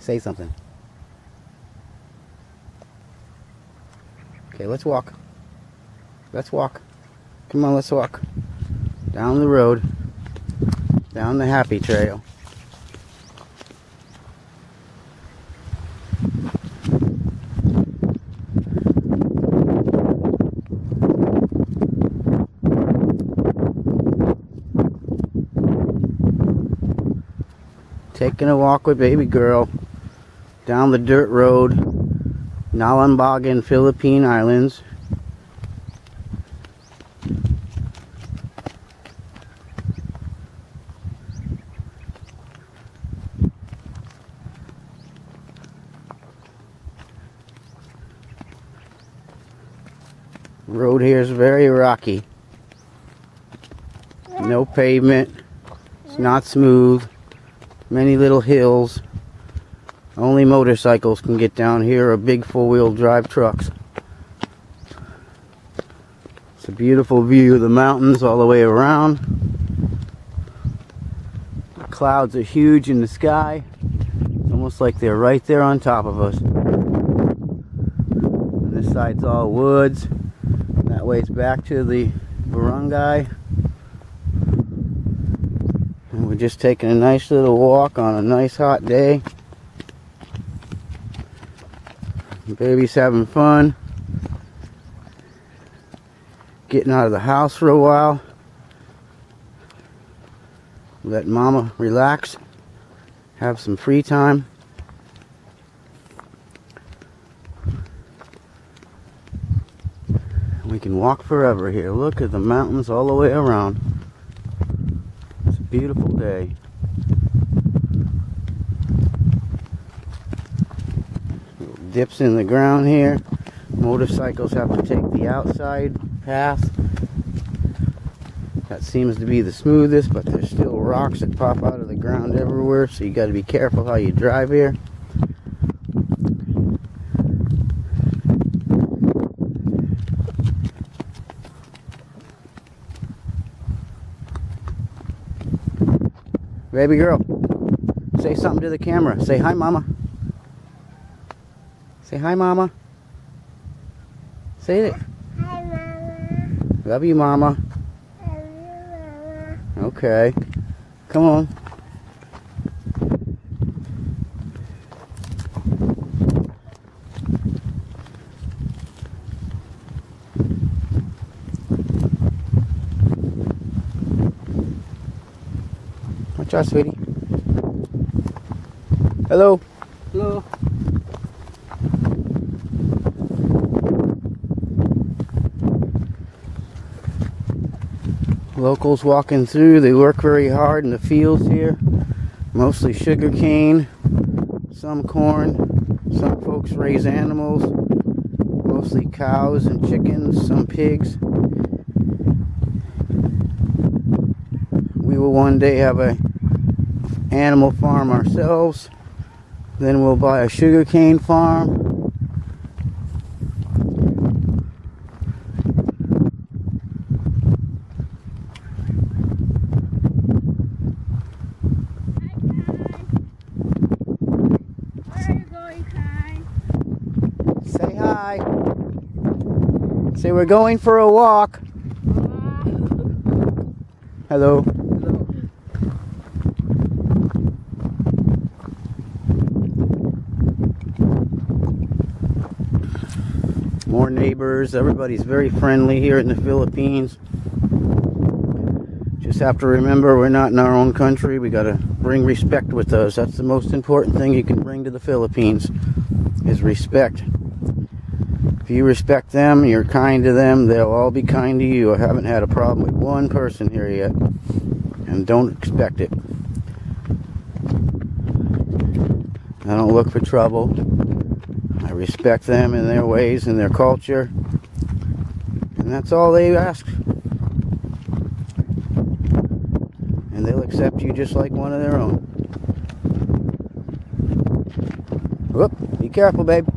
Say something. Okay, let's walk. Let's walk. Come on, let's walk. Down the road. Down the happy trail. Taking a walk with baby girl down the dirt road, Nalimbagan, Philippine Islands. Road here is very rocky. No pavement. It's not smooth. Many little hills. Only motorcycles can get down here, or big four-wheel drive trucks. It's a beautiful view of the mountains all the way around. The clouds are huge in the sky. It's almost like they're right there on top of us. And this side's all woods. That way it's back to the barangay. And we're just taking a nice little walk on a nice hot day. The baby's having fun. Getting out of the house for a while. Let mama relax. Have some free time. We can walk forever here. Look at the mountains all the way around. It's a beautiful day. Little dips in the ground here. Motorcycles have to take the outside path. That seems to be the smoothest, but there's still rocks that pop out of the ground everywhere, so you got to be careful how you drive here. Baby girl, say something to the camera. Say hi, mama. Say hi, mama. Say it. Hi, Mama. Love you, mama. Love you, Mama. Okay. Come on. Watch out, sweetie. Hello. Hello. Locals walking through. They work very hard in the fields here. Mostly sugar cane, some corn. Some folks raise animals, mostly cows and chickens, some pigs. We will one day have a animal farm ourselves. Then we'll buy a sugar cane farm. Say hi. Say we're going for a walk. Hello. More neighbors. Everybody's very friendly here in the Philippines. Just have to remember we're not in our own country. We got to bring respect with us. That's the most important thing you can bring to the Philippines is respect. If you respect them, you're kind to them, they'll all be kind to you. I haven't had a problem with one person here yet, and don't expect it. I don't look for trouble. I respect them in their ways and their culture, and that's all they ask. And they'll accept you just like one of their own. Whoop, be careful, babe.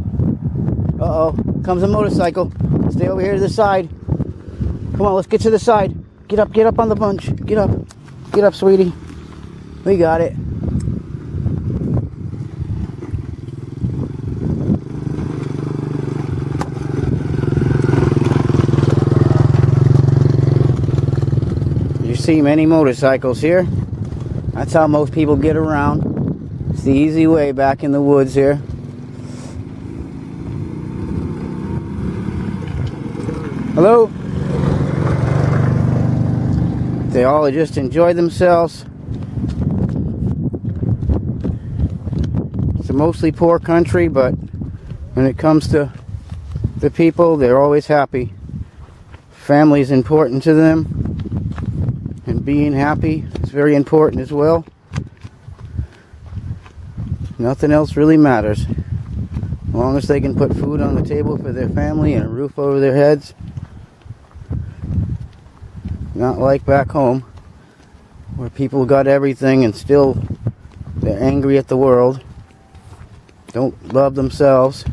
Uh-oh, comes a motorcycle. Stay over here to the side. Come on, let's get to the side. Get up on the bunch. Get up, sweetie. We got it. see many motorcycles here. That's how most people get around. It's the easy way back in the woods here. Hello? They all just enjoy themselves. It's a mostly poor country, but when it comes to the people, they're always happy. Family is important to them, and being happy is very important as well. Nothing else really matters. As long as they can put food on the table for their family and a roof over their heads. Not like back home, where people got everything and still they're angry at the world. Don't love themselves.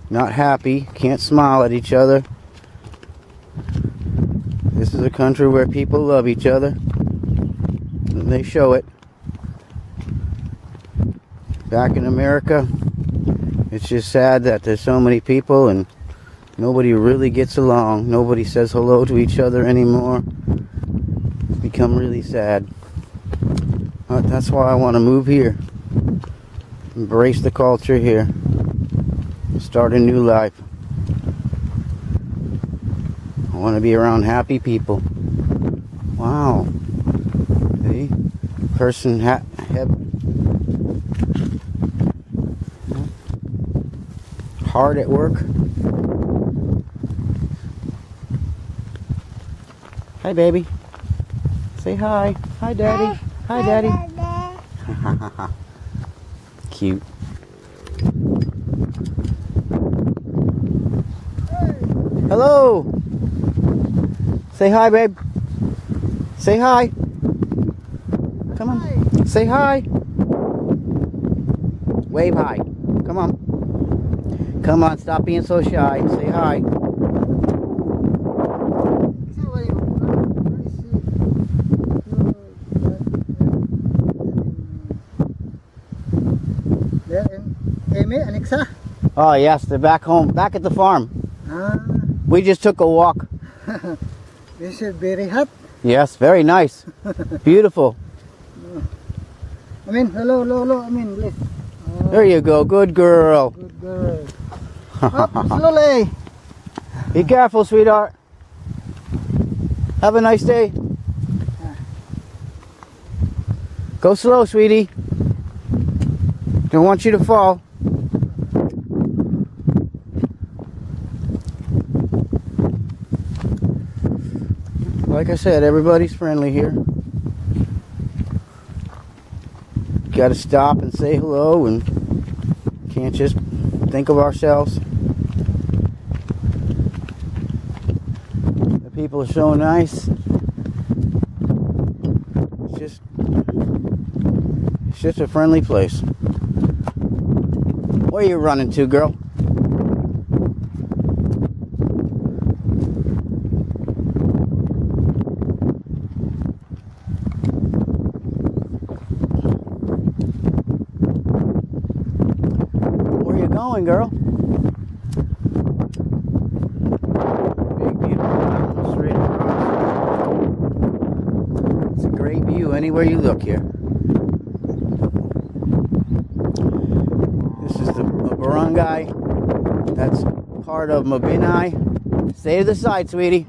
Not happy. Can't smile at each other. This is a country where people love each other. And they show it. Back in America, it's just sad that there's so many people and nobody really gets along. Nobody says hello to each other anymore. It's become really sad. But that's why I want to move here. Embrace the culture here. Start a new life. I want to be around happy people. Wow. See? Person hard at work. Hi, baby. Say hi. Hi, Daddy. Hi, Daddy. Cute. Hello. Say hi, babe. Say hi. Come on. Hi. Say hi. Wave hi. Come on. Come on, stop being so shy. Say hi. Oh yes, they're back home, back at the farm. We just took a walk. This is very hot. Yes, very nice. Beautiful. I mean, hello, hello, I mean, please. There you go, good girl. Good girl. Up, slowly. Be careful, sweetheart. Have a nice day. Go slow, sweetie. Don't want you to fall. Like I said, everybody's friendly here. Got to stop and say hello, and can't just think of ourselves. The people are so nice. It's just a friendly place. Where are you running to, girl? Going, girl. Big beautiful mountain straight across. It's a great view anywhere you look here. This is the barangay. That's part of Mabinay. Stay to the side, sweetie.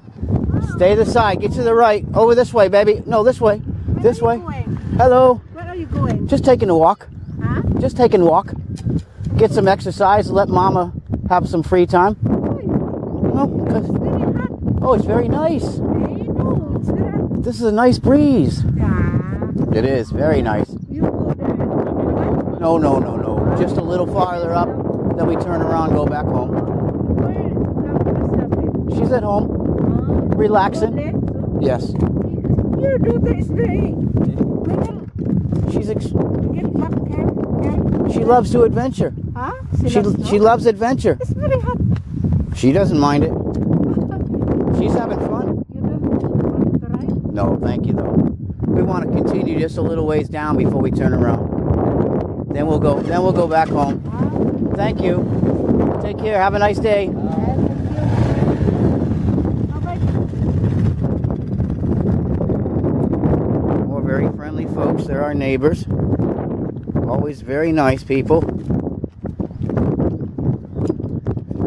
Stay to the side. Get to the right. Over this way, baby. No, this way. This way. Hello. Where are you going? Just taking a walk. Huh? Just taking a walk. Get some exercise, let Mama have some free time. Oh, it's very nice. This is a nice breeze. Yeah. It is, very nice. You go there. No. Just a little farther up, then we turn around and go back home. She's at home, relaxing. Yes. Your daughter is very... She loves to adventure. Huh? She loves adventure. It's very hot. She doesn't mind it. She's having fun. You don't want to ride? No, thank you though. We want to continue just a little ways down before we turn around. Then we'll go back home. Thank you. Take care. Have a nice day. our neighbors. Always very nice people.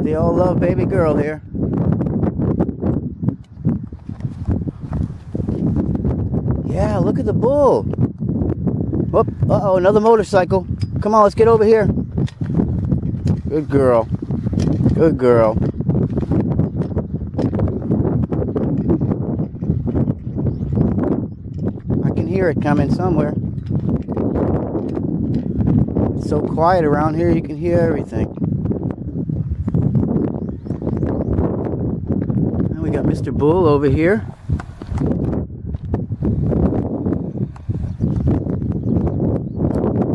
They all love baby girl here. Yeah, look at the bull. Whoop, uh-oh, another motorcycle. Come on, let's get over here. Good girl. Good girl. I can hear it coming somewhere. It's so quiet around here, you can hear everything. And we got Mr. Bull over here.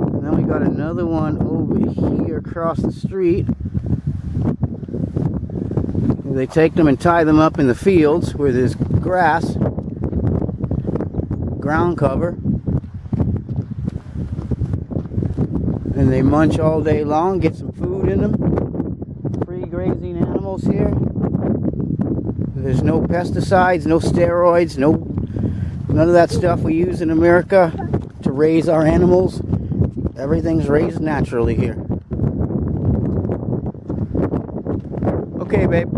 And then we got another one over here across the street. They take them and tie them up in the fields where there's grass, ground cover, and they munch all day long, get some food in them. Free grazing animals here. There's no pesticides, no steroids, none of that stuff we use in America to raise our animals. Everything's raised naturally here. Okay, babe.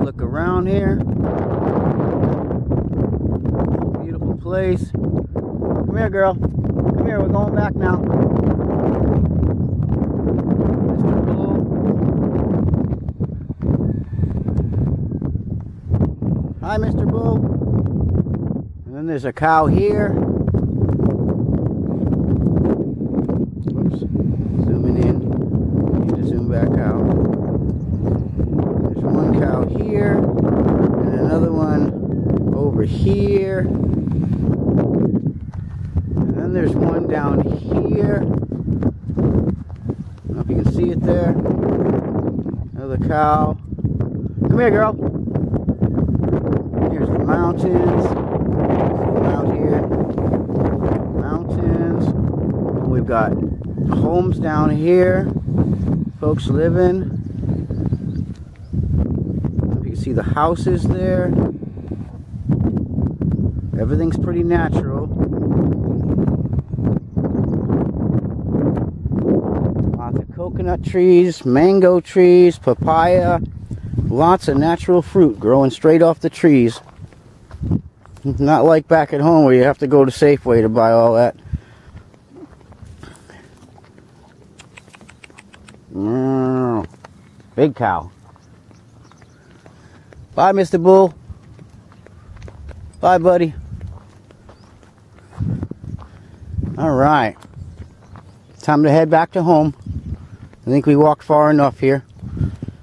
Look around here. Beautiful place. Come here, girl. Come here, we're going back now. Mr. Bull. Hi, Mr. Bull. And then there's a cow here. Oops. Zooming in. Need to zoom back out. There's one cow here, and another one over here, and then there's one down here. I don't know if you can see it there. Another cow. Come here, girl. Here's the mountains. Zoom out here. Mountains. And we've got homes down here. Folks living. See the houses there. Everything's pretty natural. Lots of coconut trees, mango trees, papaya. Lots of natural fruit growing straight off the trees. Not like back at home where you have to go to Safeway to buy all that. Big cow. Bye, Mr. Bull. Bye, buddy. All right. Time to head back to home. I think we walked far enough here.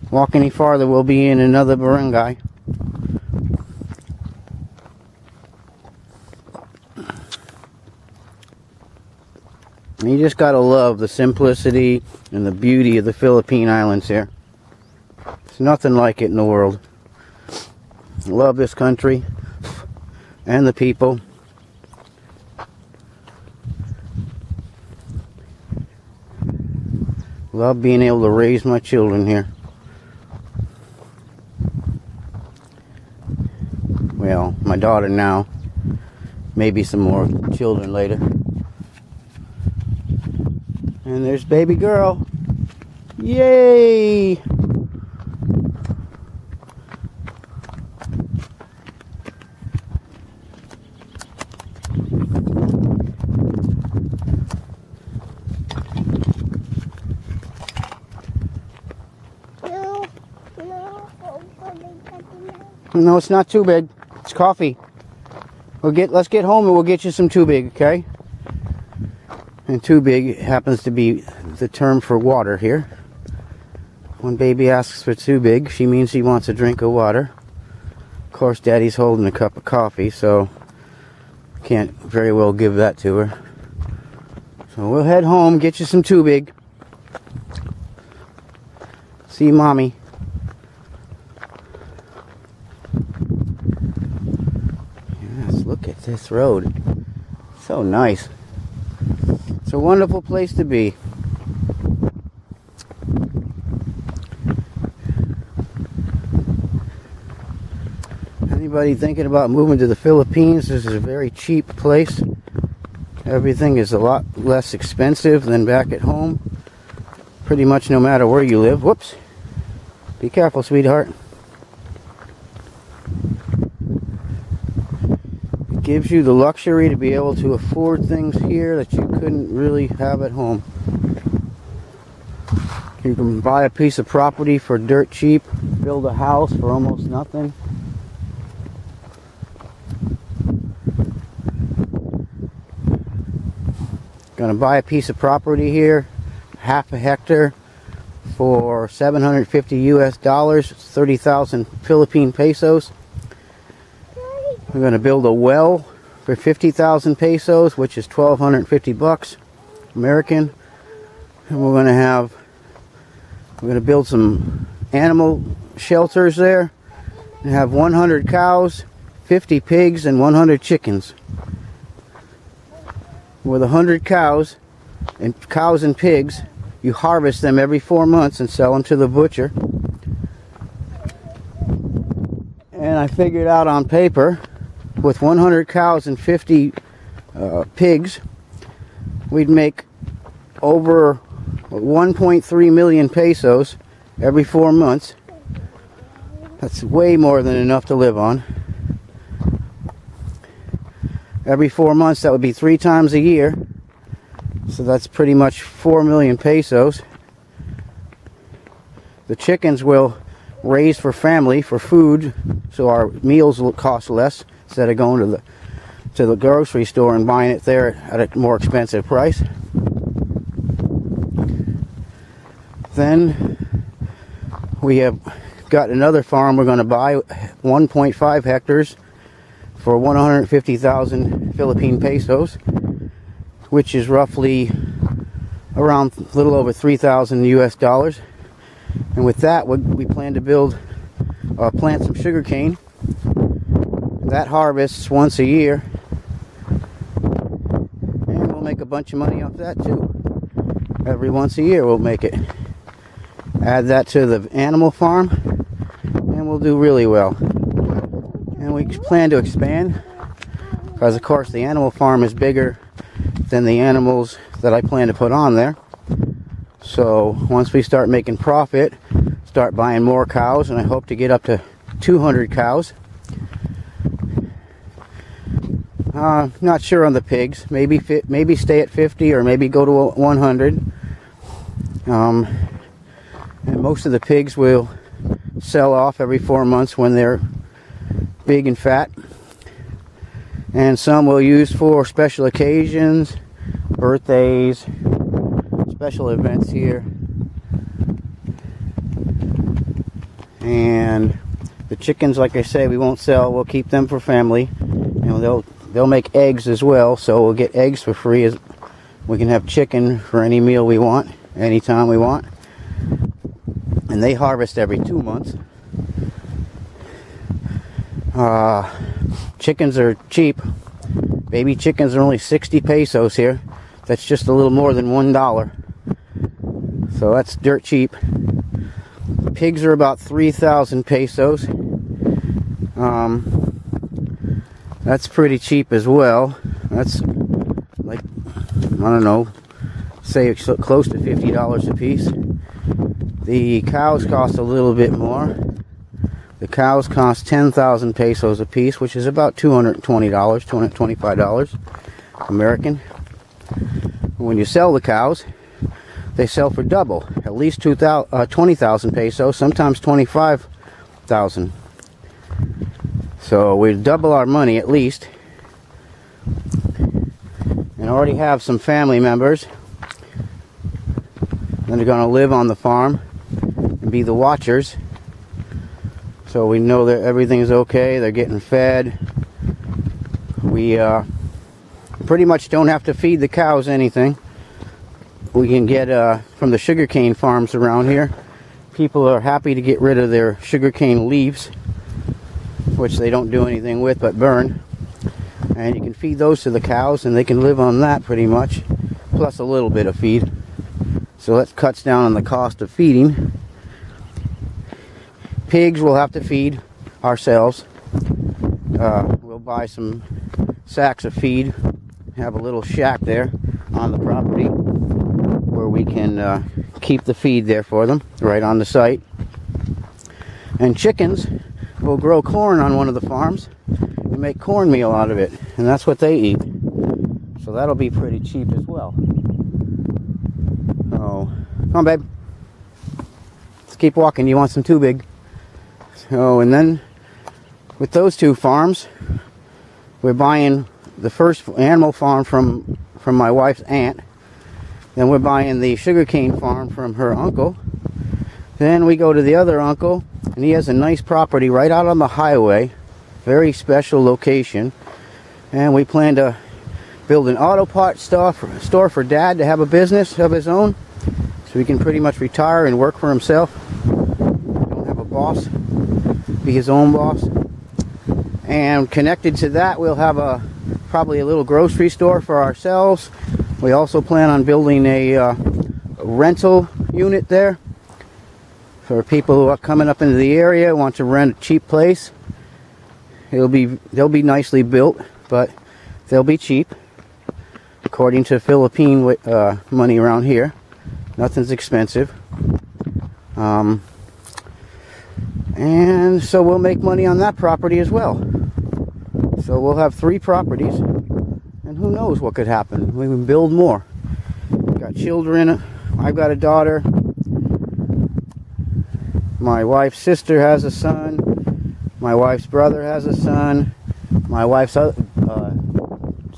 Walk any farther, we'll be in another barangay. And you just gotta love the simplicity and the beauty of the Philippine Islands here. There's nothing like it in the world. Love this country and the people. Love being able to raise my children here. Well, my daughter now. Maybe some more children later. And there's baby girl. Yay! No, it's not too big. It's coffee. Let's get home and we'll get you some too big, okay? And too big happens to be the term for water here. When baby asks for too big, she means she wants a drink of water. Of course, Daddy's holding a cup of coffee, so can't very well give that to her. So we'll head home, get you some too big. See Mommy. Yes, look at this road. So nice. It's a wonderful place to be. Anybody thinking about moving to the Philippines, this is a very cheap place. Everything is a lot less expensive than back at home. Pretty much no matter where you live. Whoops. Be careful, sweetheart. It gives you the luxury to be able to afford things here that you couldn't really have at home. You can buy a piece of property for dirt cheap, build a house for almost nothing. Gonna buy a piece of property here, half a hectare, for 750 US dollars, 30,000 Philippine pesos. We're gonna build a well for 50,000 pesos, which is 1,250 bucks American. And we're gonna build some animal shelters there and have 100 cows, 50 pigs, and 100 chickens. With 100 cows and pigs, you harvest them every 4 months and sell them to the butcher. And I figured out on paper, with 100 cows and 50 pigs, we'd make over 1.3 million pesos every 4 months. That's way more than enough to live on. Every 4 months, that would be 3 times a year. So that's pretty much 4 million pesos. The chickens will raise for family, for food, so our meals will cost less instead of going to the grocery store and buying it there at a more expensive price. Then we have got another farm we're going to buy, 1.5 hectares for 150,000 Philippine pesos, which is roughly around a little over 3,000 US dollars. And with that, we plan to plant some sugar cane. That harvests once a year, and we'll make a bunch of money off that too. Every once a year we'll make it. Add that to the animal farm, and we'll do really well. And we plan to expand, because of course the animal farm is bigger than the animals that I plan to put on there. So once we start making profit, start buying more cows, and I hope to get up to 200 cows. Not sure on the pigs. Maybe stay at 50, or maybe go to 100. And most of the pigs will sell off every 4 months when they're big and fat. And some we'll use for special occasions, birthdays, special events here. And the chickens, like I say, we won't sell. We'll keep them for family. And they'll make eggs as well, so we'll get eggs for free. We can have chicken for any meal we want, anytime we want. And they harvest every 2 months. Chickens are cheap. Baby chickens are only 60 pesos here. That's just a little more than $1. So that's dirt cheap. Pigs are about 3,000 pesos. That's pretty cheap as well. That's like, I don't know, say close to $50 a piece. The cows cost a little bit more. The cows cost 10,000 pesos a piece, which is about $220, $225 American. When you sell the cows, they sell for double, at least 20,000 pesos, sometimes 25,000. So we double our money at least. And I already have some family members that are going to live on the farm and be the watchers. So we know that everything's okay. They're getting fed. We pretty much don't have to feed the cows anything. We can get from the sugarcane farms around here. People are happy to get rid of their sugarcane leaves, which they don't do anything with but burn. And you can feed those to the cows, and they can live on that pretty much, plus a little bit of feed. So that cuts down on the cost of feeding. Pigs we'll have to feed ourselves. we'll buy some sacks of feed, have a little shack there on the property where we can keep the feed there for them right on the site. And chickens will grow corn on one of the farms and make cornmeal out of it, and that's what they eat. So that'll be pretty cheap as well. Oh, come on, babe. Let's keep walking. You want some too big? So, and then with those two farms, we're buying the first animal farm from my wife's aunt. Then we're buying the sugarcane farm from her uncle. Then we go to the other uncle, and he has a nice property right out on the highway, very special location. And we plan to build an auto parts store for Dad to have a business of his own, so he can pretty much retire and work for himself. Don't have a boss, be his own boss. And connected to that, we'll have probably a little grocery store for ourselves. We also plan on building a rental unit there for people who are coming up into the area, want to rent a cheap place. They'll be nicely built, but they'll be cheap according to Philippine money around here. Nothing's expensive. And so we'll make money on that property as well. So we'll have 3 properties, and who knows what could happen. We can build more. We've got children. I've got a daughter. My wife's sister has a son. My wife's brother has a son. My wife's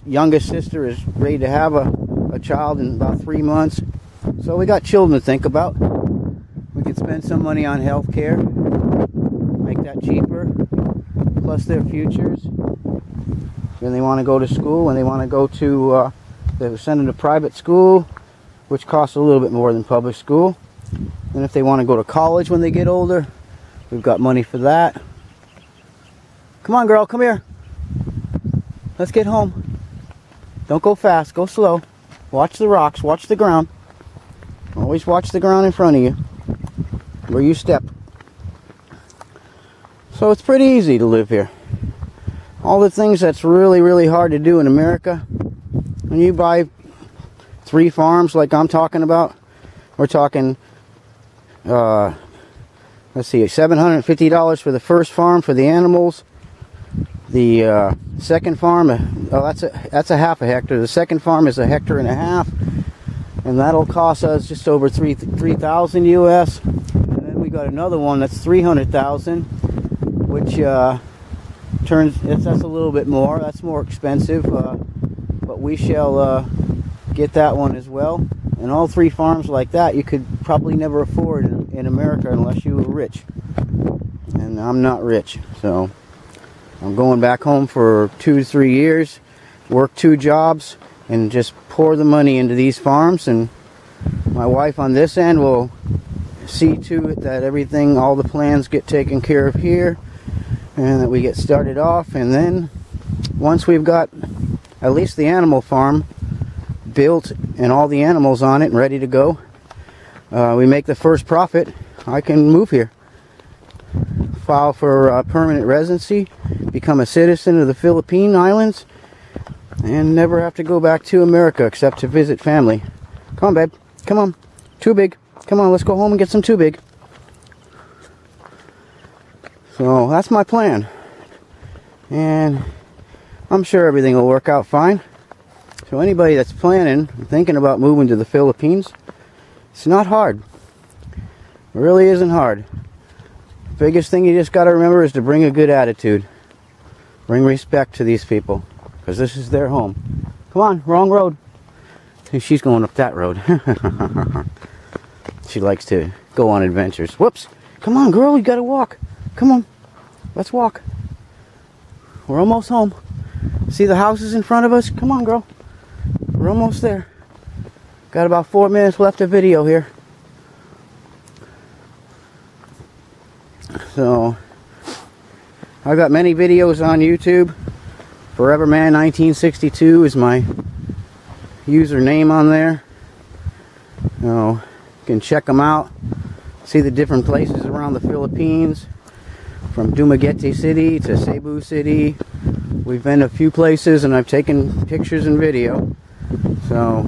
youngest sister is ready to have a child in about 3 months. So we got children to think about. We could spend some money on health care, make that cheaper, plus their futures. When they want to go to school, when they want to go to, they send them to private school, which costs a little bit more than public school. And if they want to go to college when they get older, we've got money for that. Come on, girl, come here. Let's get home. Don't go fast, go slow. Watch the rocks, watch the ground. Always watch the ground in front of you, where you step. So it's pretty easy to live here. All the things that's really, really hard to do in America, when you buy 3 farms like I'm talking about, we're talking, let's see, $750 for the first farm for the animals. The second farm, that's a half a hectare. The second farm is 1.5 hectares, and that'll cost us just over $3,000 US. And then we got another one that's $300,000, which that's a little bit more. That's more expensive, but we shall get that one as well. And all 3 farms like that you could probably never afford in America unless you were rich. And I'm not rich, so I'm going back home for 2 to 3 years, work 2 jobs, and just pour the money into these farms. And my wife on this end will see to it that everything, all the plans get taken care of here, and that we get started off. And then once we've got at least the animal farm built and all the animals on it and ready to go, we make the first profit, I can move here, file for permanent residency, become a citizen of the Philippine Islands, and never have to go back to America except to visit family. Come on, babe. Come on. Too big. Come on, let's go home and get some too big. So that's my plan. And I'm sure everything will work out fine. So anybody that's planning, thinking about moving to the Philippines, it's not hard. It really isn't hard. Biggest thing you just got to remember is to bring a good attitude. Bring respect to these people, because this is their home. Come on, wrong road. She's going up that road. She likes to go on adventures. Whoops. Come on, girl, you got to walk. Come on. Let's walk. We're almost home. See the houses in front of us? Come on, girl. We're almost there. Got about 4 minutes left of video here. So, I've got many videos on YouTube. Foreverman1962 is my username on there. So, you can check them out. See the different places around the Philippines. from Dumaguete City to Cebu City. We've been a few places and I've taken pictures and video. So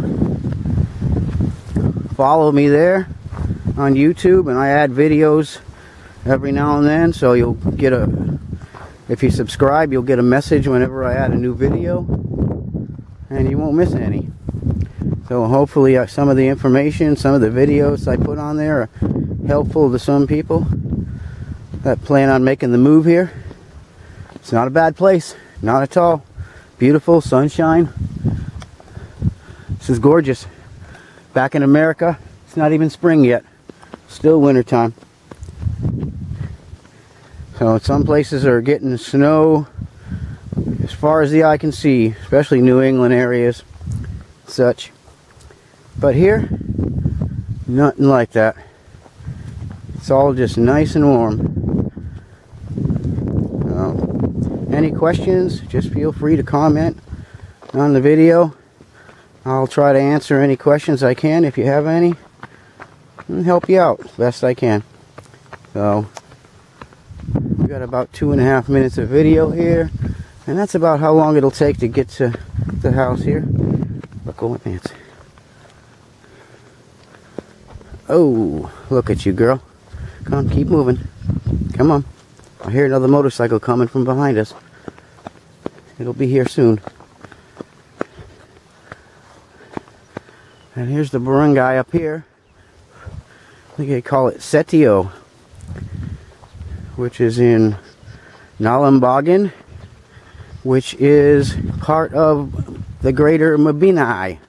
follow me there on YouTube, and I add videos every now and then, so you'll get if you subscribe, you'll get a message whenever I add a new video, and you won't miss any. So hopefully some of the information, some of the videos I put on there are helpful to some people that plan on making the move here. It's not a bad place, not at all. Beautiful, sunshine. This is gorgeous. Back in America, it's not even spring yet. Still wintertime. So some places are getting snow as far as the eye can see, especially New England areas, such. But here, nothing like that. It's all just nice and warm. Any questions, just feel free to comment on the video. I'll try to answer any questions I can if you have any, and help you out best I can. So we got about 2.5 minutes of video here, and that's about how long it'll take to get to the house here. Buckle my pants. Oh, look at you, girl. Come on, keep moving. Come on. I hear another motorcycle coming from behind us. It'll be here soon. And here's the barangay up here. I think they call it Setio, which is in Nalimbagan, which is part of the greater Mabinay,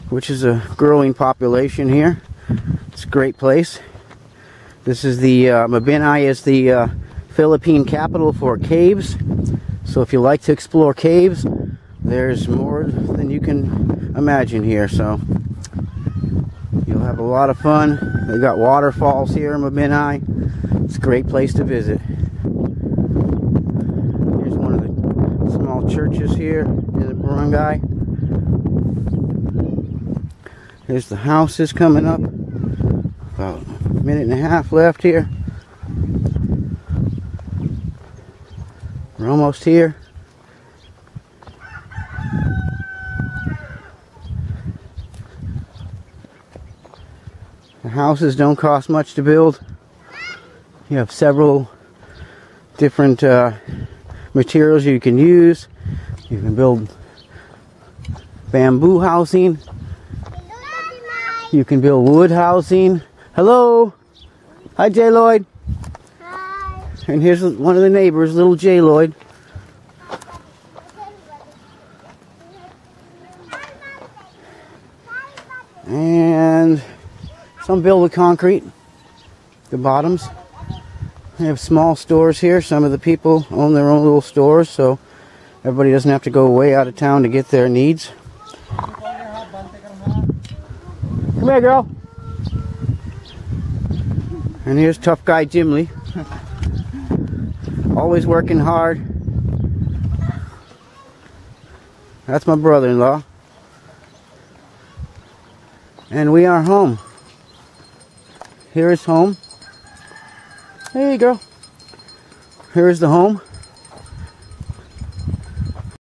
which is a growing population here. It's a great place. This is the Mabinay is the Philippine capital for caves. So if you like to explore caves, there's more than you can imagine here. So you'll have a lot of fun. They got waterfalls here in Mabinay. It's a great place to visit. Here's one of the small churches here in the barangay. Here's the houses coming up. About a minute and a half left here. We're almost here. The houses don't cost much to build. You have several different materials you can use. You can build bamboo housing. You can build wood housing. Hello. Hi, J. Lloyd. Hi. And here's one of the neighbors, little J. Lloyd. And some built with concrete, the bottoms. They have small stores here. Some of the people own their own little stores, so everybody doesn't have to go way out of town to get their needs. Come here, girl. And here's tough guy Jim Lee. Always working hard. That's my brother-in-law. And we are home. Here is home. Hey, girl. Here is the home.